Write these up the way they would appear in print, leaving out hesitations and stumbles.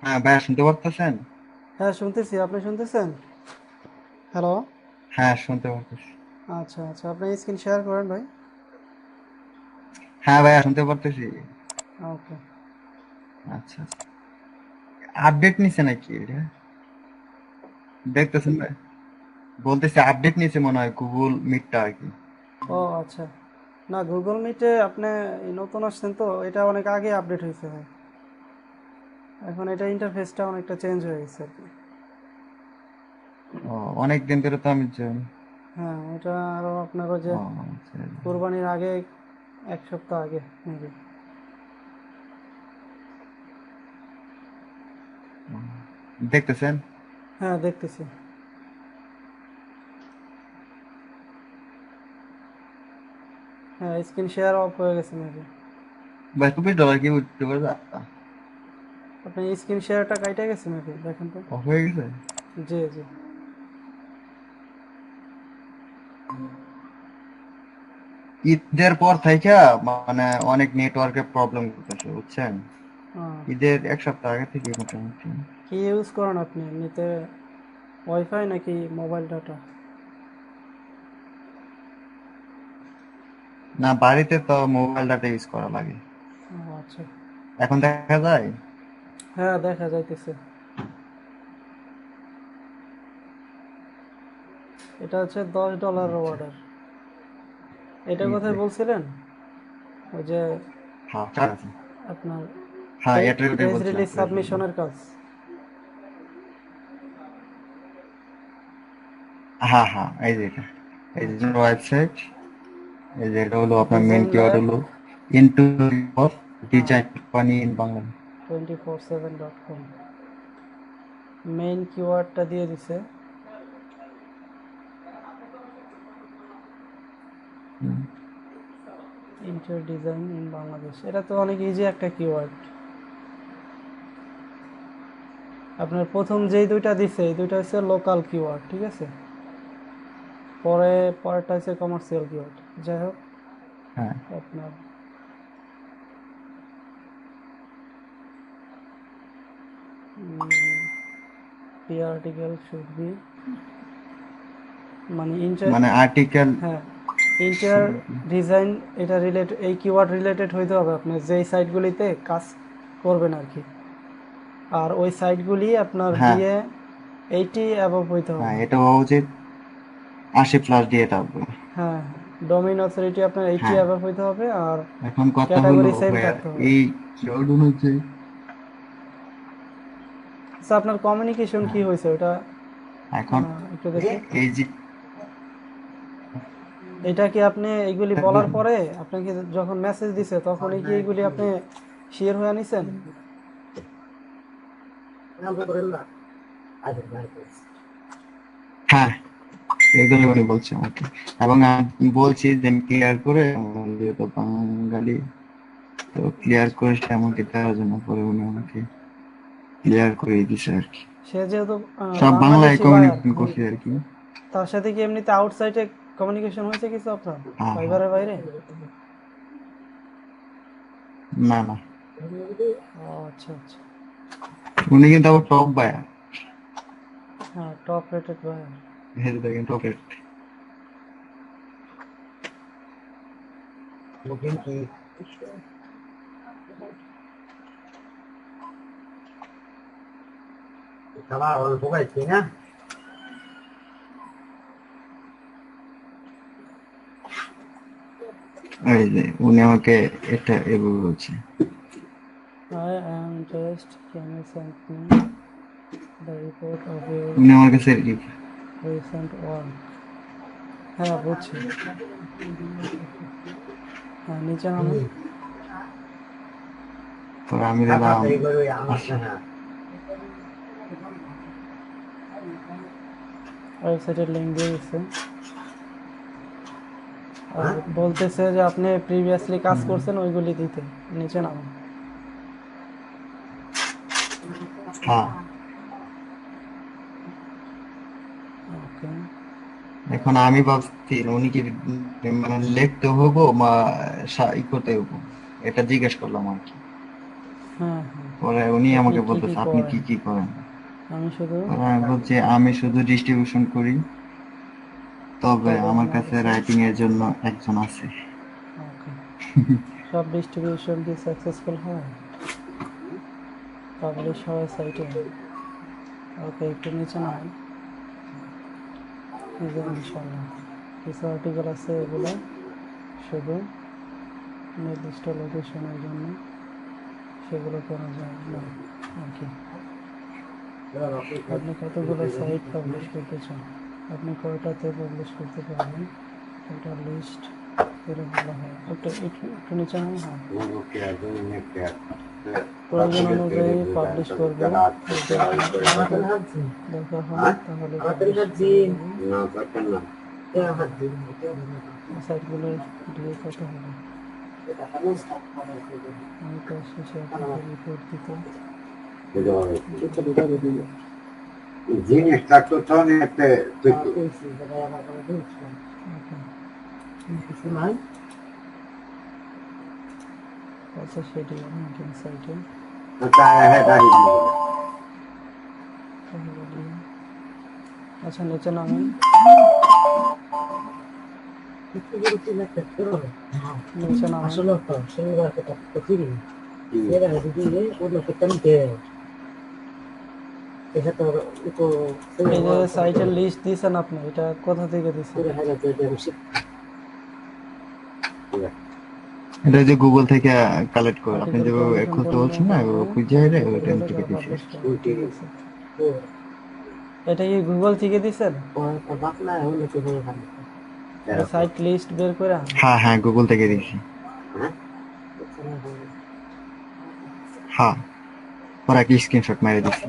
হ্যাঁ ভাইয়া, শুনতে পারতেছেন? হ্যাঁ শুনতেছি, আপনি শুনতেছেন? হ্যালো। হ্যাঁ, শুনতে পারতেছি। আচ্ছা আচ্ছা, আপনি স্ক্রিন শেয়ার করেন ভাই। হ্যাঁ ভাইয়া, শুনতে পারতেছি। ওকে। আচ্ছা, আপডেট নিছে নাকি এটা? দেখতেছেন ভাই? বলতেছি আপডেট নিছে মনে হয় গুগল মিটটা আর কি। ও আচ্ছা। না, গুগল মিটে আপনি এই নতুন আসছেন তো, এটা অনেক আগে আপডেট হয়েছে ভাই। এখন এটা ইন্টারফেসটা অনেকটা চেঞ্জ হয়ে গেছে আর কি। ও, অনেক দিন ধরে তো আমি হ্যাঁ, এটা আরও আপনার ওই যে ও আচ্ছা। কোরবানির আগে, এক সপ্তাহ আগে মেবি। দেখতেছেন? হ্যাঁ দেখতেছি। হ্যাঁ, স্ক্রিন শেয়ার অফ হয়ে গেছে মেবি। ভাই, $20 কি উঠতে পারবে? আপনি স্ক্রিন শেয়ারটা কাইটে গেছে মেবি, দেখেন তো। অফ হয়ে গেছে। জি জি। ঈদের পর থেকে মানে অনেক নেটওয়ার্কের প্রবলেম করতেছে, বুঝছেন? আহ, ঈদের এক সপ্তাহ আগে থেকে মোটামুটি। কি ইউজ করেন আপনি এমনিতে? ওয়াইফাই নাকি মোবাইল ডাটা? না, বাড়িতে তো মোবাইল ডাটা ইউজ করা লাগে। ও আচ্ছা। এখন দেখা যায়। হ্যাঁ দেখা যাইতেছে। এটা হচ্ছে $10 আচ্ছা, অর্ডার। এটা কোথায় ঈদে। বলছিলেন? ওই যে হ্যাঁ, ঠিক আছে। আপনার হ্যাঁ, এটার কথাই পেজ বলছিলাম, রিলিজ প্রেস রিলিজ। সাবমিশনের কাজ। হ্যাঁ হ্যাঁ, এই যে এটা, এই যে আচ্ছা। ওয়েবসাইট। এই যে এটা হলো আপনার মেন ডিজাইন কিওয়ার্ড ল্যাব হলো into design company in Bangla. 24/7.com। Main কিওয়ার্ডটা দিয়ে দিছে। ইন্টেরিয়র ডিজাইন ইন বাংলাদেশ, এটা তো অনেক ইজি একটা কিওয়ার্ড। আপনার প্রথম যেই দুইটা দিছে এই দুইটা হচ্ছে লোকাল কিওয়ার্ড, ঠিক আছে। পরে পরেরটা হচ্ছে কমার্শিয়াল কিওয়ার্ড। যাই হোক, হ্যাঁ আপনার পি আর্টিকেল শুড বি, মানে ইন্টার, মানে আর্টিকেল। হ্যাঁ, ইন্টার ডিজাইন, এটা রিলেটেড, এই কিওয়ার্ড রিলেটেড হইতে হবে আপনি যেই সাইটগুলিতে কাজ করবেন আর কি। আর ওই সাইটগুলি আপনার হ্যাঁ দিয়ে 80 অ্যাবভ হইতে হ্যাঁ, হবে। এটা হওয়া উচিত 80+ দিয়ে থাকবে। হ্যাঁ, ডোমেইন অথরিটি আপনার 80 হ্যাঁ, অ্যাবভ হইতে হবে, আর এখন কথা হলো ক্যাটাগরি সেম ভাইয়া, থাকতে হবে। এই কিওয়ার্ড অনুযায়ী। আচ্ছা, আপনার কমিউনিকেশন কি হ্যাঁ, হয়েছে ওটা এখন একটু দেখি। এই যে এটা কি আপনি এইগুলি বলার পরে আপনাকে যখন মেসেজ দিছে তখনই কি এইগুলি আপনি শিওর হয়ে নিছেন? হ্যাঁ, এগুলো উনি বলছে আমাকে, এবং আমি বলছি যে আমি ক্লিয়ার করে, আমার যেহেতু বাঙালি, তো ক্লিয়ার আচ্ছা। করে সে আমাকে দেওয়ার জন্য পরে উনি আমাকে ক্লিয়ার করে দিছে আর কি। সে যেহেতু সব বাংলায় বাংলাদেশি বায়ার, কমিউনিকেশন করছি আর কি। তার সাথে কি এমনিতে আউটসাইডে কমিউনিকেশন হয়েছে কিছু আপনার, হ্যাঁ হ্যাঁ। ফাইবারের বাইরে? না না, ও আচ্ছা আচ্ছা। উনি কিন্তু আবার টপ বায়ার। হ্যাঁ, টপ রেটেড বায়ার। ভেবে দেখেন, টপ রেট। এই যে উনি আমাকে এটা এভাবে বলছে। I am just, can you send me the report of your উনি আমার কাছে রিসেন্ট ওয়ার্ক? হ্যাঁ বুঝছি। হ্যাঁ, নিচে নামেন। পরে আমি দিলাম। ওয়েবসাইটের লিঙ্ক দিয়ে দিচ্ছে। আর বলতেছে যে আপনি প্রিভিয়াসলি কাজ করছেন ওইগুলি দিতে। নিচে নামান। হ্যাঁ, ওকে। এখন আমি ভাবছি উনি কি মানে লিখতে হবো, ই করতে হবো, এটা জিজ্ঞেস করলাম আর কি। হ্যাঁ, পরে উনি আপনি আমাকে কি কি বলতেছে আপনি করেন? কি কি করেন। আমি শুধু পরে আমি বলছি আমি শুধু ডিস্ট্রিবিউশন করি, তবে আমার আপনার কাছে কাছে রাইটিং এর জন্য একজন আছে। ওকে। সব ডিস্ট্রিবিউশন কি সাকসেসফুল হয়? পাবলিশ হয় সাইটে? ওকে, একটু নিচে নামেন। এই যে ইনশাল্লাহ কিছু আর্টিকেল আছে, এগুলো শুধু নির্দিষ্ট লোকেশনের জন্য, সেগুলো করা যায় না আর কি। আপনি কতগুলো সাইট পাবলিশ করতে চান, আপনি কয়টাতে পাবলিশ করতে পারবেন, এটা লিস্ট করে বলা হয়। একটু নিচে নাম। হ্যাঁ, প্রয়োজন অনুযায়ী পাবলিশ করব, যদি আপনার দরকার হয় তাহলে পাবলিশ করে দেবেন। সাইটগুলো দিয়ে কত হবে? আমি কাজ শেষে আপনাকে রিপোর্ট দিতে জিনিসটা তো একটা আচ্ছা, সেটিও মেনটেন সাইটে তাহলে দিয়ে। আচ্ছা, নিচে নামেন। নিচে নামেন। এই যে সাইটের লিস্ট দিয়েছেন আপনি, এটা কোথা থেকে দিয়েছেন? এটা যে গুগল থেকে কালেক্ট করে আপনি আর্টিকেল যে প্রমোশন খুঁজতে বন্ধ বলছেন না, করবে, খুঁজে ওইটা আর্টিকেল থেকে দিছি। পাবলিশ করবে। ঠিক আছে, এটা কি গুগল থেকে দিয়েছেন? সাইট লিস্ট বের করে হ্যাঁ হ্যাঁ, গুগল থেকে দিছি। হ্যাঁ, পরে একটা স্ক্রিনশট মেরে দিছি।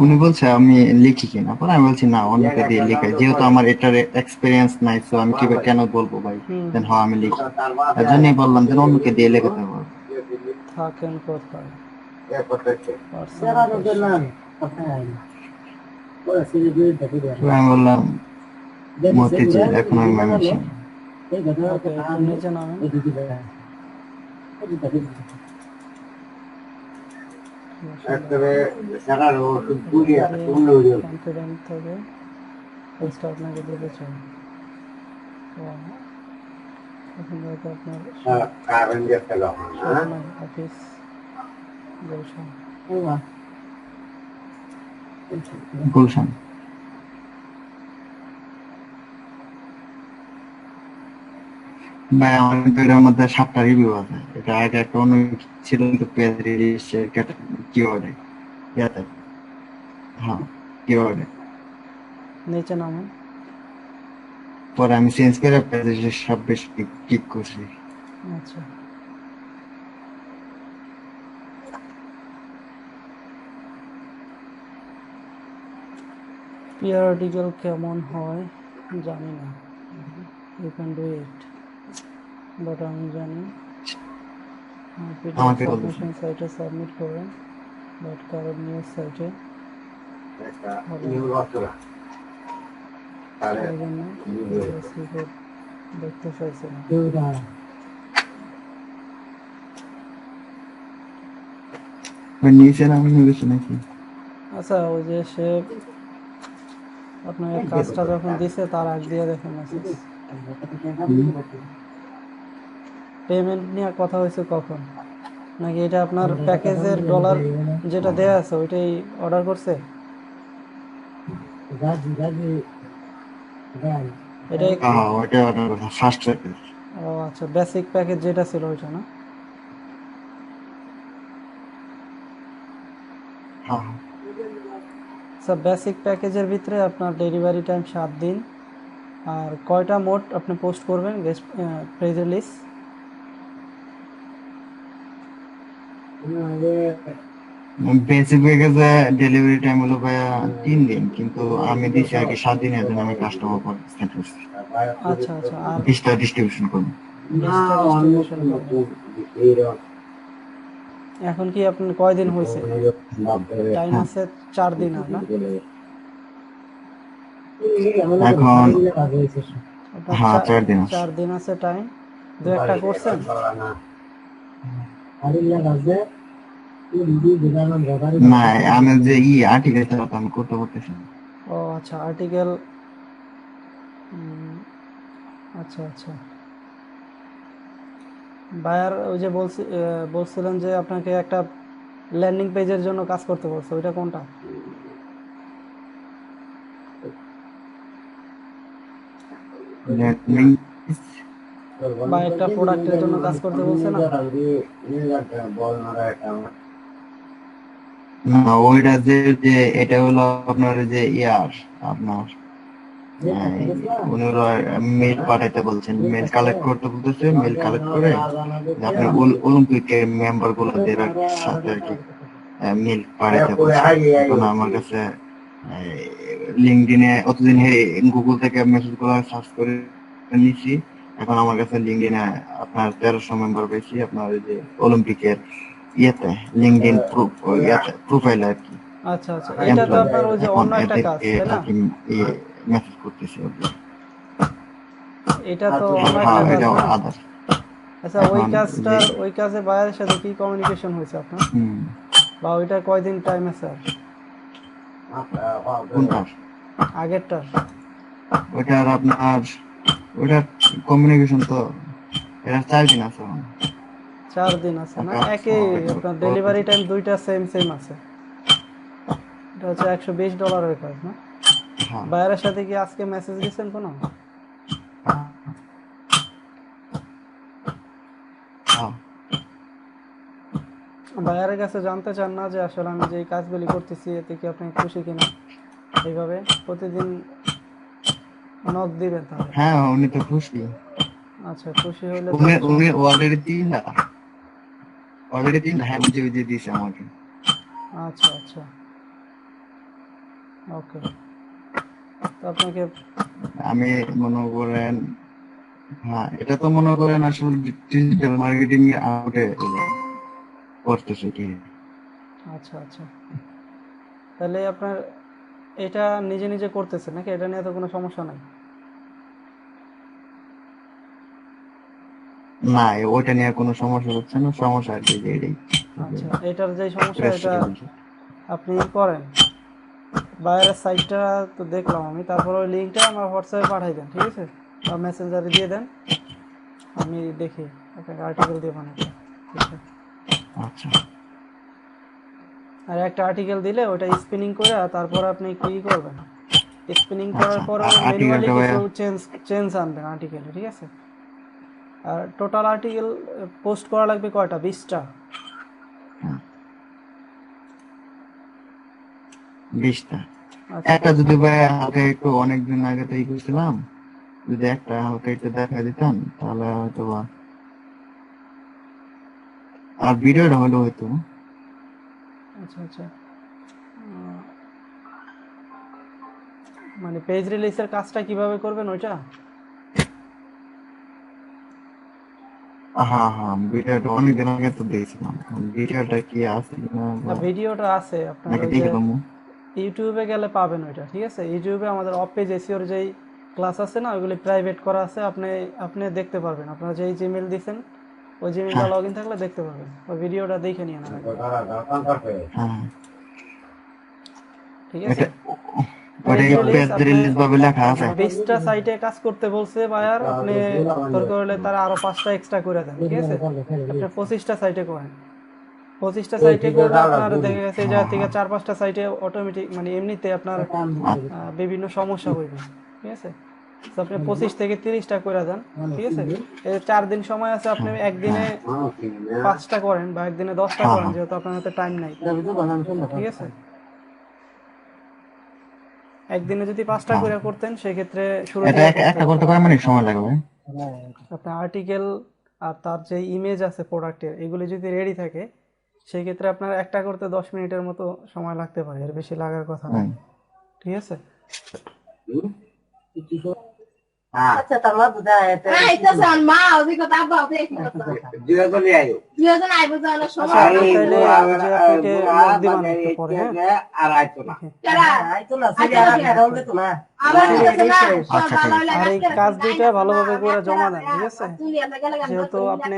উনি বলছে আমি লিখি কিনা, পরে আমি বলছি না, অন্যকে দিয়ে লিখাই, যেহেতু আমার এটার এক্সপিরিয়েন্স নাই, তো আমি কি কেন বলবো ভাই। দেন হ্যাঁ আমি লিখি, এর জন্যই বললাম যে অন্যকে দিয়ে লেখাতে পারবো। থাকেন কোথায়? আমি বললাম মতিঝিল, এখন আমি ময়মনসিংহ। ওকে, একটু নিচে নামেন। কনফিডেন্ট থেকে কাজটা আপনাকে দিতে চাই। এখন হয়তো আপনার অফিস গুলশান। গুলশান। ভাই আমার কিন্তু এটার মধ্যে 7টা রিভিউ আছে। এটা আগে একটা অন্য ছিল, কিন্তু পেজ রিলিজ কিওয়ার্ডে, ইয়াতে, হ্যাঁ কিওয়ার্ডে। নিচে নামেন। পরে আমি চেঞ্জ করে পেজে সব বেশি ক্লিক করছি। আচ্ছা, পিআর আর্টিকেল কেমন হয় জানি না, you can do it, but আমি জানি পিডিএফ আমাকে বলতেছে সাবমিশন সাইটে সাবমিট করেন, বাট কারণ নিউজ সাইটে হবে না, এই জন্য রিপোর্ট দেখতে চাইছে না। নিচে নামি গেছে নাকি? আচ্ছা, ওই যে সে আপনাকে কাজটা যখন দিছে তার আগ দিয়ে দেখেন মেসেজ। পেমেন্ট নিয়ে কথা হয়েছে কখন? নাকি এটা আপনার প্যাকেজের ডলার যেটা দেয়া আছে ওইটাই অর্ডার করছে? এটাই। হ্যাঁ ওইটা অর্ডার করছি, ফার্স্ট প্যাকেজ। ও আচ্ছা, বেসিক প্যাকেজ যেটা ছিল ওইটা না? হ্যাঁ আচ্ছা, বেসিক প্যাকেজের ভিতরে আপনার ডেলিভারি টাইম 7 দিন। আর কয়টা মোড আপনি পোস্ট করবেন প্রেস রিলিজ? বেসিক প্যাকেজে ডেলিভারি টাইম হলো ভাইয়া 3 দিন, কিন্তু আমি দিছি আর কি 7 দিনের জন্য। আমি কাস্টমার পার্সেন্ট করছি, আচ্ছা আচ্ছা, আর 20টা ডিস্ট্রিবিউশন করবো। 20টা ডিস্ট্রিবিউশন করবেন। এখন কি আপনার কয়দিন হয়েছে? টাইম হ্যাঁ, আছে 4 দিন আর না? এখন আপনার হ্যাঁ 4 দিন আছে। 4 দিন আছে টাইম। দু একটা করছেন? না, আমি যে আর্টিকেল চালাতে আমি করতে পারতেছি না। ও আচ্ছা, আর্টিকেল। আচ্ছা আচ্ছা। বায়ার ওই যে বলছিলেন যে আপনাকে একটা ল্যান্ডিং পেজের জন্য কাজ করতে বলছে, ওইটা কোনটা? Learning বা একটা প্রোডাক্টের জন্য কাজ করতে বলছে না? না, ওইটা যে এটা হলো আপনার যে আপনার উনি মেল পাঠাইতে বলছেন, মেল কালেক্ট করতে বলতেছে, মেল কালেক্ট করে যে আপনার অলিম্পিকের মেম্বার গুলোদের সাথে আর কি মেল পাঠাইতে বলছে। এখন আমার কাছে লিঙ্কডিনে অতদিন গুগল থেকে মেসেজ গুলো সার্চ করে নিছি। এখন আমার কাছে লিঙ্কডিনে আপনার 1300 মেম্বার পেয়েছি, আপনার ওই যে অলিম্পিকের ইয়েতে লিঙ্কডিন প্রোফাইল আর কি আচ্ছা আচ্ছা, এটা তো এমপ্লয়। আপনার ওই যে এখন অন্য একটা কাজ, এদেরকে তাই আর না? কি মেসেজ করতেছি আর কি। এটা তো অন্য হ্যাঁ, একটা কাজ এটা না? আদার। আচ্ছা, এখন যে ওই কাজে বায়ারের সাথে কি কমিউনিকেশন হয়েছে আপনার? হুম, বা ওইটা কয়দিন টাইম আছে আর? কোনটার আগেরটার? ওইটার আপনার ওইটার কমিউনিকেশন তো এটা 4 দিন আছে এখন। 4 দিন আছে না? কাজ একই, আপনার ডেলিভারি টাইম দুইটা সেম সেম আছে। এটা হচ্ছে $120 কাজ না? হ্যাঁ বায়ারের সাথে কি আজকে মেসেজ দিচ্ছেন কোনো? হ্যাঁ বায়ারের কাছে জানতে চান না যে আসলে আমি যে এই কাজগুলি করতেছি এতে কি আপনি খুশি কিনা? এইভাবে প্রতিদিন নক দিবেন তাহলে। হ্যাঁ, উনি তো খুশি। আচ্ছা, খুশি হলে তো উনি অবশ্যই। উনি অলরেডি তিনটা হ্যাঁ বুঝে দিয়েছে আমাকে। আচ্ছা আচ্ছা, ওকে। তো আপনাকে আমি মনে করেন, হ্যাঁ এটা তো মনে করেন আসলে ডিজিটাল মার্কেটিং আউটে করতেছে কি। আচ্ছা আচ্ছা, তাহলে আপনার এটা নিজে নিজে করতেছে নাকি? এটা নিয়ে তো কোনো সমস্যা নাই? না, ওইটা নিয়ে কোনো সমস্যা হচ্ছে না, সমস্যা আর কি যে এটাই আচ্ছা, এটার যে সমস্যা প্রেস এটা থেকে বলছে। আপনি করেন। বাইরের সাইটটা তো দেখলাম আমি, তারপর ওই লিঙ্কটা আমার হোয়াটসঅ্যাপে পাঠাই দেন, ঠিক আছে? বা মেসেঞ্জারে দিয়ে দেন, আমি দেখি আপনাকে আর্টিকেল দিয়ে বানাতে। ঠিক আছে? আচ্ছা আর একটা আর্টিকেল দিলে ওটা স্পিনিং করে তারপর আপনি কি করবেন, স্পিনিং করার আচ্ছা, পরেও ম্যানুয়ালি আর্টিকেলটা কিছু ভাইয়া চেঞ্জ চেঞ্জ আনবেন আর্টিকেলে, ঠিক আছে? আর টোটাল আর্টিকেল পোস্ট করা লাগবে কয়টা? 20টা? 20টা। আচ্ছা একটা যদি ভাইয়া হালকা একটু অনেকদিন আগে তো করছিলাম, যদি একটা হালকা একটু দেখা দিতাম তাহলে হয়তো আর ভিডিওটা হলো হয়তো। আচ্ছা আচ্ছা, মানে পেজ রিলিজের কাজটা কিভাবে করবেন ওইটা? হ্যাঁ হ্যাঁ, ভিডিওটা অনেকদিন আগে তো দিয়েছিলাম, ভিডিওটা কি আছে কিনা না, ভিডিওটা আছে আপনার নাকি ওই যে দেখে দেবো। ইউটিউবে গেলে পাবেন ওইটা, ঠিক আছে? ইউটিউবে আমাদের অফ পেজ এসিওর যেই ক্লাস আছে না, ওইগুলি প্রাইভেট করা আছে, আপনি আপনি দেখতে পারবেন। আপনারা যেই জিমেল দিছেন ওই জিমেলটা হ্যাঁ লগ ইন থাকলে দেখতে পারবেন। ওই ভিডিওটা দেখে নিয়ে নেন একবার, হ্যাঁ, ঠিক আছে? এটা ওটা পেজ রিলিজ পেজ আপনি রিলিজ ভাবে লেখা আছে। 20টা সাইটে কাজ করতে বলছে বায়ার, আপনি দরকার হলে তারা আরো 5টা এক্সট্রা করে দেন, ঠিক আছে? আপনি 25টা সাইটে করেন। 25টা সাইটে করলে আপনার দেখা গেছে এই জায়গা হ্যাঁ থেকে হ্যাঁ 4-5টা সাইটে অটোমেটিক মানে এমনিতে আপনার বিভিন্ন সমস্যা হইবে, ঠিক আছে? তো আপনি 25 থেকে 30টা করে দেন, ঠিক আছে? এই 4 দিন সময় আছে, আপনি একদিনে 5টা করেন বা একদিনে 10টা হ্যাঁ করেন, হ্যাঁ যেহেতু আপনার হাতে টাইম নাই, ঠিক আছে? একদিনে যদি 5টা হ্যাঁ, করে করতেন সেক্ষেত্রে শুরু এটা থেকে করতে একটা হতো। করতে কয় মিনিট সময় লাগবে? আপনার আর্টিকেল আর তার যে ইমেজ আছে প্রোডাক্টের, এগুলি যদি রেডি থাকে সেই ক্ষেত্রে আপনার একটা করতে 10 মিনিটের মতো সময় লাগতে পারে, এর বেশি লাগার কথা না, হুম, ঠিক আছে? আচ্ছা তার মা বুঝা এটা এটা সান মা ওদি কথা আব্বা ওদি দুজন আইও দুজন আইবো জানা আচ্ছা সময় আপনি তাহলে যে আপনাকে লোক দিবান একটু পরে, হ্যাঁ আর আইতো না তারা আইতো না সিরিয়া রাখা হলো তো না আবার দিতেছে না আচ্ছা, ভালো হইলে আর এই কাজ দুইটা ভালোভাবে করে জমা দেন, ঠিক আছে? তুমি এত গেলে যেহেতু আপনি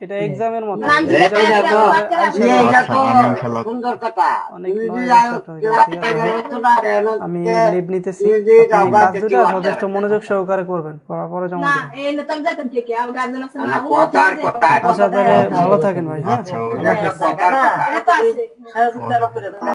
এটা এক্সামের মতো নাম exam দিতে এর তো আচ্ছা, আমি ইনশাআল্লাহ সুন্দর কথা অনেক নলেজ আছে আপনার কাছে, ঠিক আছে? আমি লিভ নিতেছি, আপনি কাজ দুইটা যথেষ্ট মনোযোগ সহকারে করবেন, করার পরে জমা না দেবেন। এই না তুমি যাইতেন ঠিক আছে গার্জেন আছে না কথা কথা আচ্ছা তাহলে ভালো থাকেন ভাই, হ্যাঁ? আচ্ছা, আল্লাহ হাফেজ। কথা এটা তো আছে